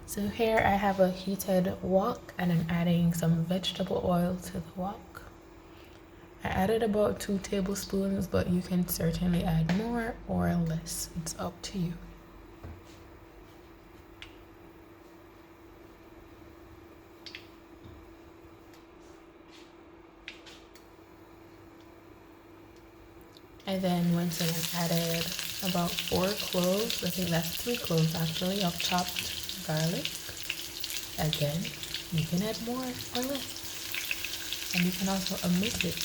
So here I have a heated wok and I'm adding some vegetable oil to the wok. I added about 2 tablespoons, but you can certainly add more or less. It's up to you. And then once again added about 4 cloves, I think that's 3 cloves actually, of chopped garlic. Again, you can add more or less. And you can also omit it.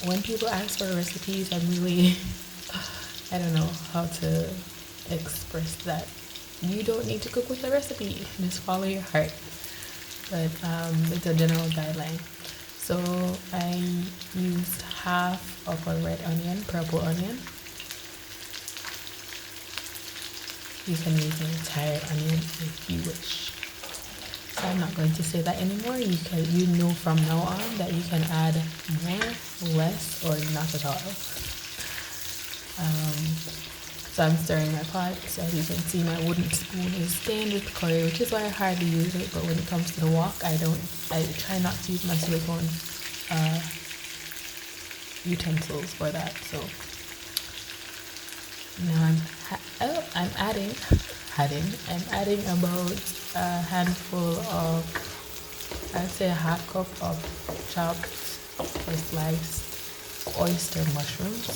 When people ask for recipes, I'm really, I don't know how to express that. You don't need to cook with a recipe, just follow your heart. But it's a general guideline. So I used half of a red onion, purple onion. You can use an entire onion if you wish. So I'm not going to say that anymore. You know from now on that you can add more, less, or not at all. So I'm stirring my pot. So as you can see, my wooden spoon is stained with curry, which is why I hardly use it. But when it comes to the wok, I try not to use my silicone utensils for that. So now I'm adding about a handful of, I'd say a half cup of chopped or sliced oyster mushrooms.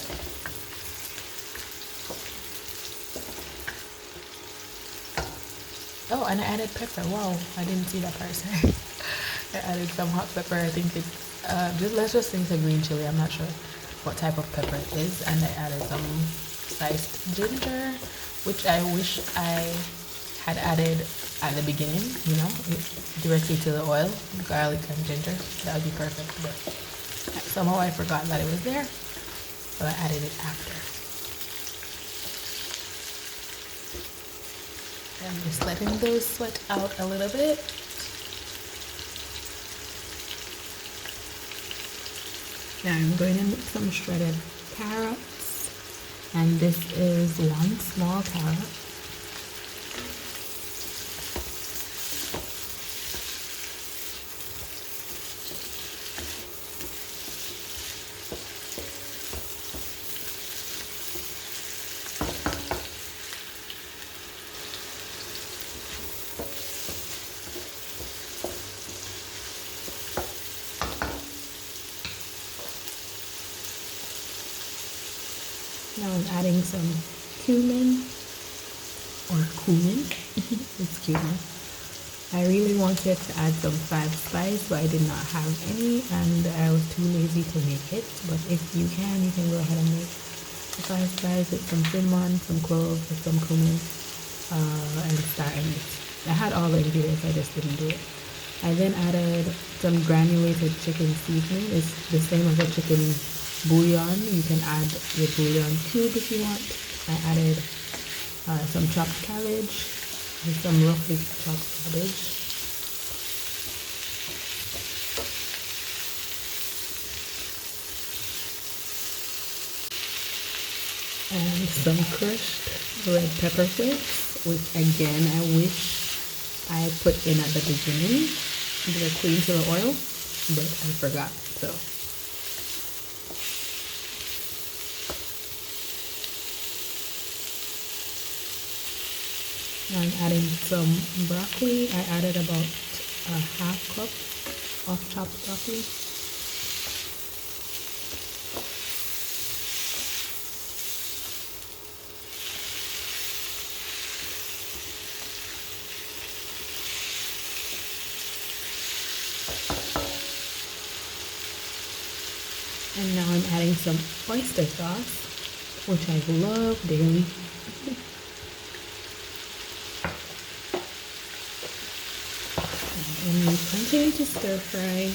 Oh, and I added pepper. Wow, I didn't see that part. Sorry. I added some hot pepper. I think it's let's just think it's a green chili. I'm not sure what type of pepper it is. And I added some sliced ginger, which I wish I had added at the beginning, you know, directly to the oil, garlic and ginger. That would be perfect. But somehow I forgot that it was there, so I added it after. I'm just letting those sweat out a little bit. Now I'm going to mix some shredded carrots, and this is 1 small carrot. Now I'm adding some cumin, or cumin, it's cumin. I really wanted to add some 5 spice, but I did not have any, and I was too lazy to make it. But if you can go ahead and make the 5 spice with some cinnamon, some cloves, with some cumin, and star anise. I had all the ingredients, I just didn't do it. I then added some granulated chicken seasoning. It's the same as a chicken bouillon. You can add your bouillon cube if you want. I added some chopped cabbage and some roughly chopped cabbage. And some crushed red pepper flakes, which again I wish I put in at the beginning. They're clean to the oil, but I forgot. So now I'm adding some broccoli. I added about a half cup of chopped broccoli. And now I'm adding some oyster sauce, which I love dearly. And we continue to stir fry.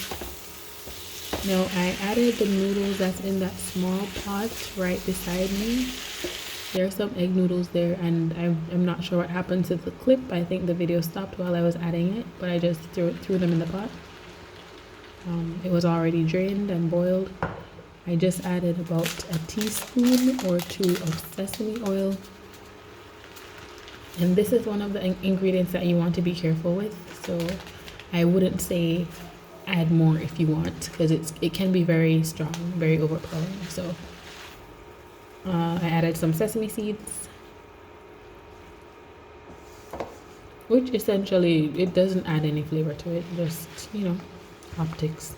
Now I added the noodles that's in that small pot right beside me. There are some egg noodles there, and I'm not sure what happened to the clip. I think the video stopped while I was adding it, but I just threw them in the pot. It was already drained and boiled. I just added about a teaspoon or 2 of sesame oil. And this is one of the ingredients that you want to be careful with. So I wouldn't say add more if you want, because it can be very strong, very overpowering. So I added some sesame seeds, which essentially it doesn't add any flavor to it, just, you know, optics.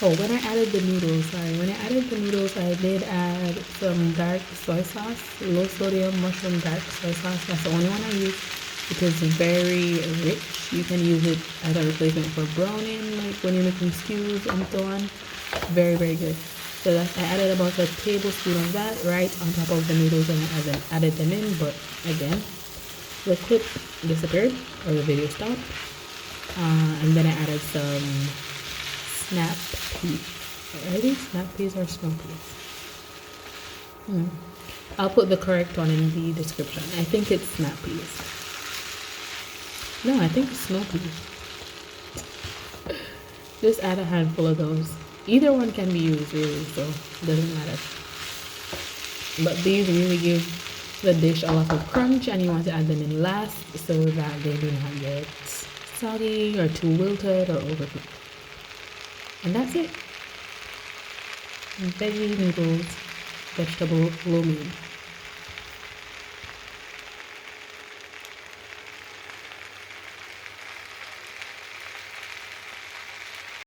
Oh, when I added the noodles, I did add some dark soy sauce, low sodium mushroom dark soy sauce. That's the only one I use. It is very rich. You can use it as a replacement for browning, like when you're making stews and so on. Very, very good. So I added about a tablespoon of that right on top of the noodles, and I added them in. But again, the clip disappeared, or the video stopped. And then I added some snap peas. Are these snap peas or snow peas? I'll put the correct one in the description. I think it's snap peas. No, I think it's snow peas. Just add a handful of those. Either one can be used really, so it doesn't matter. But these really give the dish a lot of crunch, and you want to add them in last so that they do not get soggy or too wilted or overcooked. And that's it. Veggie noodles, vegetable lo mein.